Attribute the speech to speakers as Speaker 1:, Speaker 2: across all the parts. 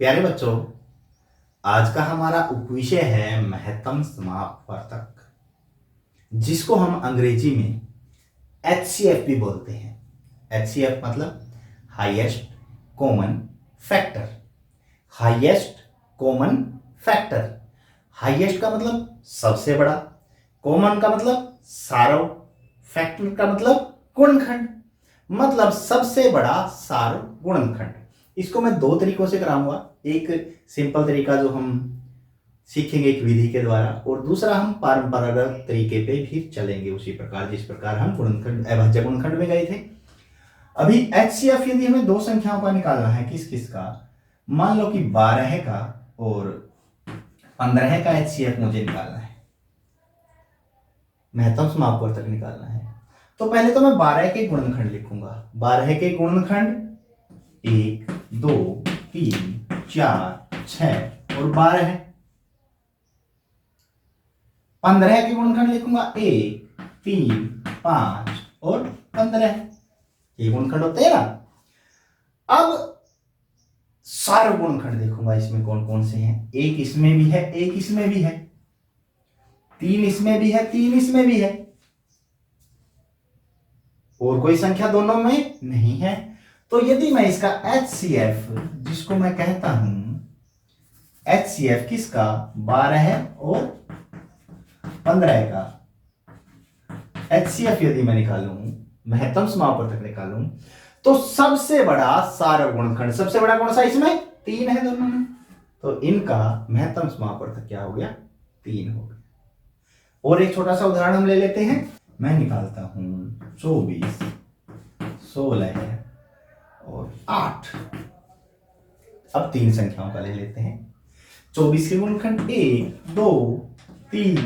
Speaker 1: प्यारे बच्चों, आज का हमारा उपविषय है महत्तम समापवर्तक, जिसको हम अंग्रेजी में HCF भी बोलते हैं। HCF मतलब highest common factor. Highest common factor, highest का मतलब सबसे बड़ा, कॉमन का मतलब सार्व, फैक्टर का मतलब गुणनखंड, मतलब सबसे बड़ा सार्व गुणनखंड। इसको मैं दो तरीकों से कराऊंगा। एक सिंपल तरीका जो हम सीखेंगे एक विधि के द्वारा, और दूसरा हम परंपरागत तरीके पे भी चलेंगे उसी प्रकार जिस प्रकार हम गुणनखंड अभाज्य गुणनखंड में गए थे। अभी HCF यदि हमें दो संख्याओं का निकालना है, किस किस का, मान लो कि 12 का और 15 का HCF मुझे निकालना है, महत्तम समापवर्तक निकालना है, तो पहले तो मैं 12 के गुणनखंड लिखूंगा। 12 के गुणनखंड 1 2 3 4 6 और 12 है। 15 के गुणनखंड लिखूंगा 1 3 5 और 15। ये गुणनखंड होते हैं ना। अब सारे गुणनखंड देखूंगा इसमें कौन कौन से हैं। एक इसमें भी है, एक इसमें भी है, 3 इसमें भी है, 3 इसमें भी है, और कोई संख्या दोनों में नहीं है। तो यदि मैं इसका HCF, जिसको मैं कहता हूं HCF किसका, 12 और 15 का HCF यदि मैं निकालूं, महत्तम समापवर्तक निकालूं, तो सबसे बड़ा सार्व गुणनखंड, सबसे बड़ा कौन सा, इसमें 3 है दोनों में, तो इनका महत्तम समापवर्तक क्या हो गया, 3 हो गया। और एक छोटा सा उदाहरण हम ले लेते हैं। मैं निकालता हूं 24 16 और 8। अब 3 संख्याओं का ले लेते हैं। 24 के गुणनखंड 1 2 3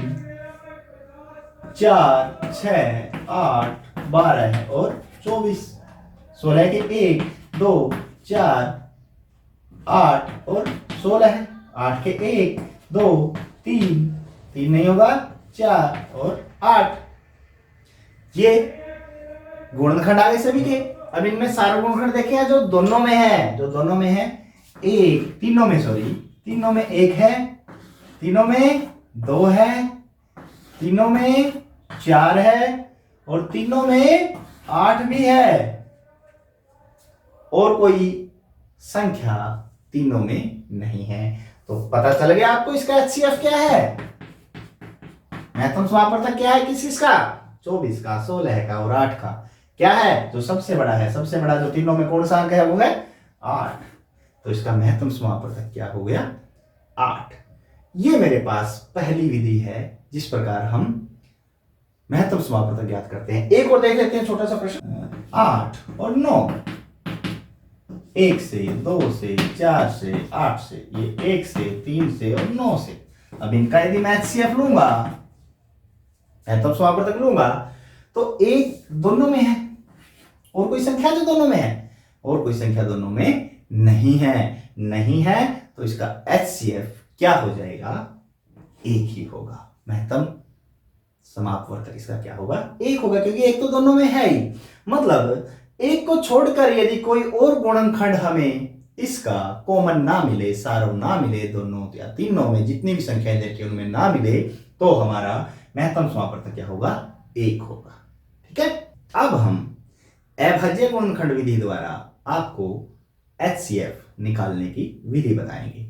Speaker 1: 4 6 8 12 है और 24। 16 के 1 2 4 8 और 16 है। 8 के 1 2 3 3 नहीं होगा, 4 और 8। ये गुणनखंड आ गए सभी के। अब इनमें सारे गुणनखंड देखे हैं जो दोनों में है, जो दोनों में है, एक तीनों में, सॉरी तीनों में 1 है, तीनों में 2 है, तीनों में 4 है और तीनों में 8 भी है, और कोई संख्या तीनों में नहीं है। तो पता चल गया आपको इसका HCF क्या है, महत्तम समापवर्तक क्या है, किस किसका, 24 का, 16 का और 8 का। क्या है, जो सबसे बड़ा है, सबसे बड़ा जो तीनों में कौन सा अंक है, वो है 8। तो इसका महत्तम समापवर्तक क्या हो गया, 8। ये मेरे पास पहली विधि है जिस प्रकार हम महत्तम समापवर्तक ज्ञात करते हैं। एक और देख लेते हैं, छोटा सा प्रश्न। 8 और 9, 1 से 2 से 4 से 8 से, ये 1 से 3 से और 9 से। अब इनका यदि मैं HCF लूंगा, महत्तम समापवर्तक लूंगा, तो एक दोनों में है और कोई संख्या जो दोनों में है, और कोई संख्या दोनों में नहीं है। नहीं है तो इसका HCF क्या हो जाएगा, 1 ही होगा। महत्तम समापवर्तक इसका क्या होगा, 1 होगा, क्योंकि एक तो दोनों में है ही। मतलब एक को छोड़कर यदि कोई और गुणनखंड हमें इसका कॉमन ना मिले, सार्व ना मिले, दोनों या तीनों में जितनी भी संख्याएं देखी उनमें ना मिले, तो हमारा महत्तम समापवर्तक क्या होगा, 1 होगा। ठीक है। अब हम अभाज्य गुणनखंड विधि द्वारा आपको HCF निकालने की विधि बताएंगे।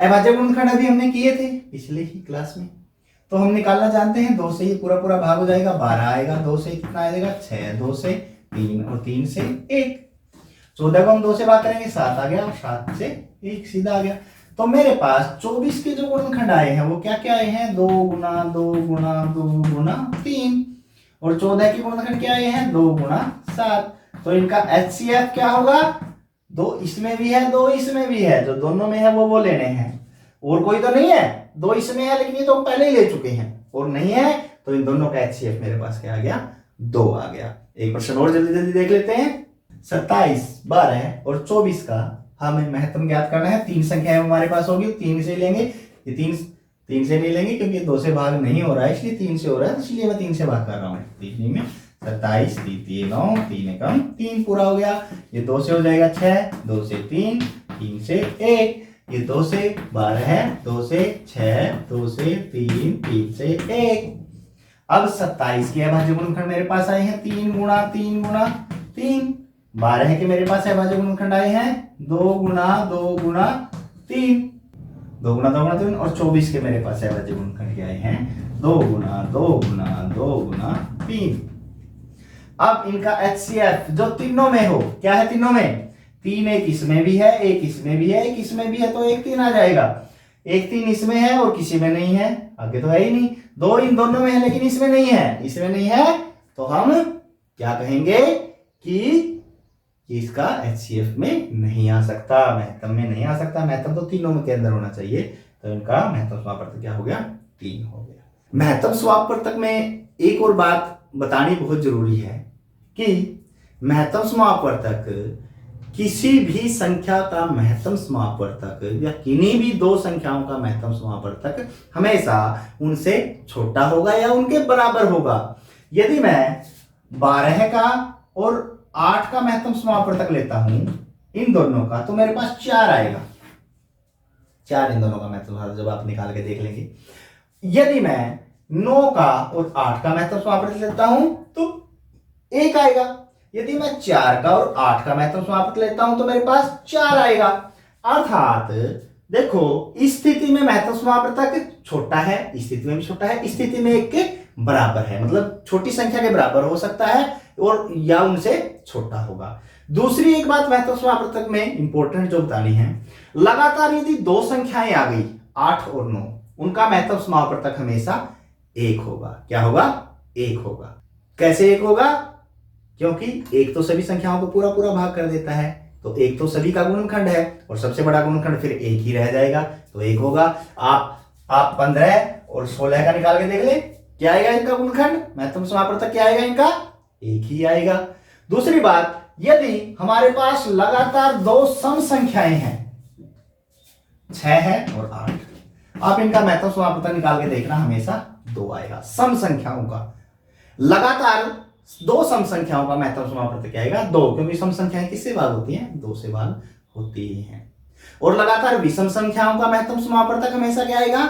Speaker 1: अभाज्य गुणनखंड अभी हमने किए थे पिछले ही क्लास में, तो हम निकालना जानते हैं। 2 से ये पूरा पूरा भाग हो जाएगा, 12 आएगा, 2 से कितना आएगा 6, 2 से 3 और 3 से 1। 14 को हम 2 से भाग करेंगे, 7 आ गया, और 7 से 1 सीधा आ गया। तो मेरे पास 24 के जो गुणनखंड आए हैं वो क्या क्या आए हैं, 2 गुना 2 गुना 2 गुना 3, और 14 के गुणनखंड क्या आए हैं, 2 गुना 7। तो इनका HCF क्या होगा, 2 इसमें भी है, 2 इसमें भी है, जो दोनों में है वो लेने हैं, और कोई तो नहीं है, 2 इसमें है लेकिन ये तो हम पहले ही ले चुके हैं, और नहीं है तो इन दोनों का HCF मेरे पास क्या आ गया, 2 आ गया। एक प्रश्न और जल्दी जल्दी देख लेते हैं। 27 12 और 24 का हमें महत्तम ज्ञात करना है। 3 संख्याएं हमारे पास होगी, 3 से लेंगे। ये 3 से नहीं लेंगे क्योंकि 2 से भाग नहीं हो रहा है, इसलिए 3 से हो रहा है, इसलिए मैं 3 से भाग कर रहा हूँ। 3 में 27, 3 3 9, 3 एकम 3 पूरा हो गया। ये 2 से हो जाएगा 6, 2 से 3, 3 से 1, ये 2 से 12 है, 2 से 6, 2 से 3, 3 से 1। अब 27 के अभाज्य गुणनखंड मेरे पास आए हैं 3 गुणा 3 गुणा 3। 12 के मेरे पास अभाज्य गुणनखंड आए हैं 2 गुणा 2 गुणा 3, 2 गुणा 2 गुणा 3। और 24 के मेरे पास अभाज्य गुणनखंड क्या आए हैं 2 गुणा 2 गुणा 2 गुणा 3। अब इनका HCF जो तीनों में हो, क्या है तीनों में, 3 एक इसमें भी है, एक इसमें भी है, एक इसमें भी है, तो 1 3 आ जाएगा। 1 3 इसमें है और किसी में नहीं है, आगे तो है ही नहीं। 2 इन दोनों में है लेकिन इसमें नहीं है, इसमें नहीं है, तो हम क्या कहेंगे कि इसका HCF में नहीं आ सकता, महत्तम में नहीं आ सकता। महत्तम तो तीनों के अंदर होना चाहिए, तो इनका महत्तम समापवर्तक क्या हो गया, 3 हो गया। महत्तम समापवर्तक में एक और बात बतानी बहुत जरूरी है कि महत्तम समापवर्तक किसी भी संख्या का महत्तम समापवर्तक या किन्हीं भी दो संख्याओं का महत्तम समापवर्तक हमेशा उनसे छोटा होगा या उनके बराबर होगा। यदि मैं 12 का और 8 का महत्तम समापवर्तक लेता हूं इन दोनों का, तो मेरे पास 4 आएगा। 4 इन दोनों का महत्तम जब आप निकाल के देख लेंगे। यदि मैं 9 का और 8 का महत्तम समापवर्तक लेता हूं तो 1 आएगा। यदि मैं 4 का और 8 का महत्तम समापवर्तक लेता हूं तो मेरे पास 4 आएगा। अर्थात देखो, इस स्थिति में महत्तम समापवर्तक छोटा है, इस स्थिति में भी छोटा है, इस स्थिति में 1 के बराबर है, मतलब छोटी संख्या के बराबर हो सकता है और या उनसे छोटा होगा। दूसरी एक बात महत्तम समापवर्तक में इंपॉर्टेंट जो बतानी है, लगातार यदि दो संख्याएं आ गई 8 और 9, उनका महत्तम समापवर्तक हमेशा 1 होगा। क्या होगा, 1 होगा। कैसे 1 होगा, क्योंकि 1 तो सभी संख्याओं को पूरा पूरा भाग कर देता है, तो 1 तो सभी का गुणनखंड है और सबसे बड़ा गुणनखंड फिर 1 ही रह जाएगा, तो 1 होगा। आप 15 और 16 का निकाल के देख ले, क्या आएगा इनका गुणनखंड, महत्तम समापवर्तक क्या आएगा इनका, 1 ही आएगा। दूसरी बात, यदि हमारे पास लगातार दो सम संख्याएं हैं 6 है और 8, आप इनका महत्तम समापवर्तक निकाल के देखना, हमेशा 2 आएगा। सम संख्याओं का लगातार दो सम संख्याओं का महत्तम समापवर्तक क्या आएगा, 2, क्योंकि सम संख्याएं किससे भाग होती हैं, 2 से भाग होती हैं। और लगातार विषम संख्याओं का महत्तम समापवर्तक हमेशा क्या आएगा,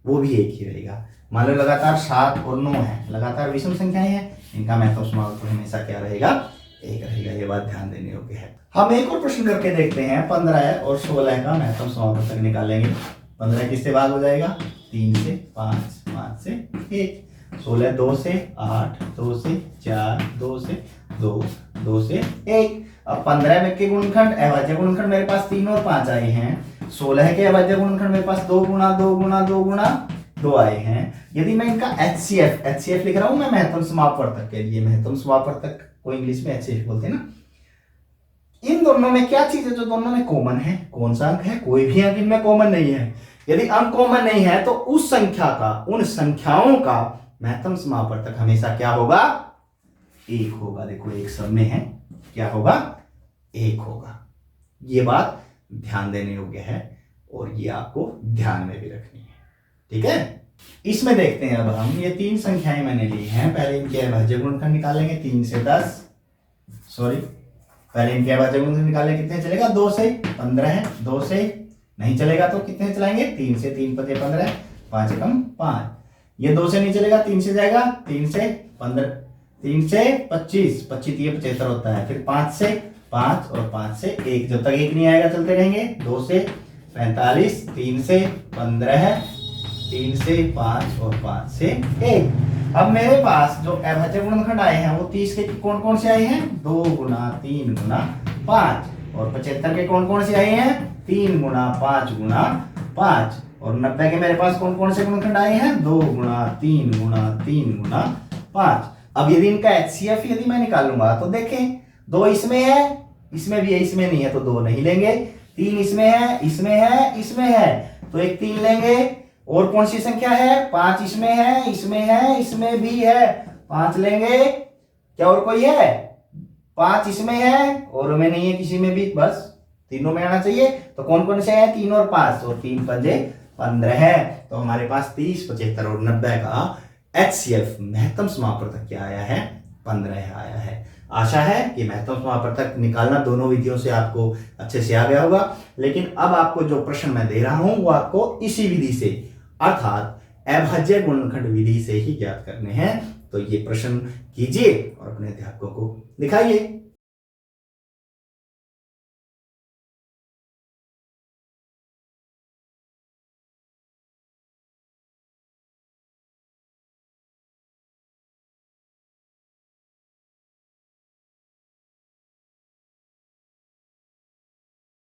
Speaker 1: वो भी 1 ही रहेगा। मान लो लगातार 7 और 9 है, लगातार विषम संख्याएं हैं, इनका महत्तम समापवर्तक हमेशा क्या रहेगा, 1 रहेगा। ये बात ध्यान देने योग्य है। हम एक और प्रश्न करके देखते हैं। 15 और 16 का महत्तम समापवर्तक निकालेंगे। 15 किससे भाग हो जाएगा, 3 से 5, 5 से 1। 16 2 से 8, 2 से 4, 2 से 2, 2 से 1। अब 15 में के गुणनखंड अभाज्य गुणनखंड मेरे पास 3 और 5 आए हैं। 16 के अभाज्य गुणनखंड मेरे पास 2 गुणा 2 गुणा 2 गुणा 2 आए हैं। यदि मैं इनका HCF लिख रहा हूं मैं महत्तम समापवर्तक के लिए, महत्तम समापवर्तक को इंग्लिश में HCF बोलते हैं ना। इन दोनों में क्या चीज है जो दोनों में कॉमन है, कौन सा अंक है, कोई भी अंक इनमें कॉमन नहीं है। यदि अंक कॉमन नहीं है तो उस संख्या का, उन संख्याओं का महत्तम समापवर्तक हमेशा क्या होगा, 1 होगा। देखो 1 सब में है, क्या होगा, 1 होगा। ये बात ध्यान देने योग्य है और ये आपको ध्यान में भी रखनी है, ठीक है। इसमें देखते हैं अब हम, ये 3 संख्याएं मैंने ली हैं। पहले इनके अभाज्य गुणनखंड निकालेंगे, 3 से 10, सॉरी पहले इनके अभाज्य गुणनखंड निकालेंगे, कितने चलेगा, 2 से 15 है, 2 से नहीं चलेगा तो कितने चलाएंगे, 3 से, 3 5 15, 5 एकम 5। ये 2 से नहीं चलेगा, 3 से जाएगा, 3 से 15, 3 से 25, 25 ये 75 होता है। फिर 5 से 5 और 5 से 1, जब तक 1 नहीं आएगा चलते रहेंगे। 2 से 45, 3 से 15, 3 से 5 और 5 से 1। अब मेरे पास जो अभाज्य गुणनखंड आए हैं वो 30 के कौन कौन से आए हैं, 2 गुना 3 गुना 5। और 75 के कौन कौन से आए हैं, 3 गुना 5 गुना 5। और 90 के मेरे पास कौन कौन से गुणनखंड आए हैं, 2 गुना 3 गुना 3 गुना 5। अब यदि इनका HCF यदि मैं निकालूंगा तो देखें, 2 इसमें है, इसमें भी है, इसमें नहीं है तो 2 नहीं लेंगे। 3 इसमें है, इसमें है, इसमें है, तो एक 3 लेंगे। और कौन सी संख्या है, 5 इसमें है, इसमें है, इसमें भी है, 5 लेंगे। क्या और कोई है, 5 इसमें है और में नहीं है किसी में भी, बस तीनों में आना चाहिए। तो कौन कौन से हैं, 3 और 5, और 3 पंजे 15 है। तो हमारे पास 30, 75 और 90 का HCF महत्तम समापवर्तक क्या आया है, 15 आया है। आशा है कि महत्तम समापवर्तक निकालना दोनों विधियों से आपको अच्छे से आ गया होगा। लेकिन अब आपको जो प्रश्न मैं दे रहा हूं वो आपको इसी विधि से अर्थात अभाज्य गुणनखंड विधि से ही ज्ञात करने हैं। तो ये प्रश्न कीजिए और अपने अध्यापकों को दिखाइए।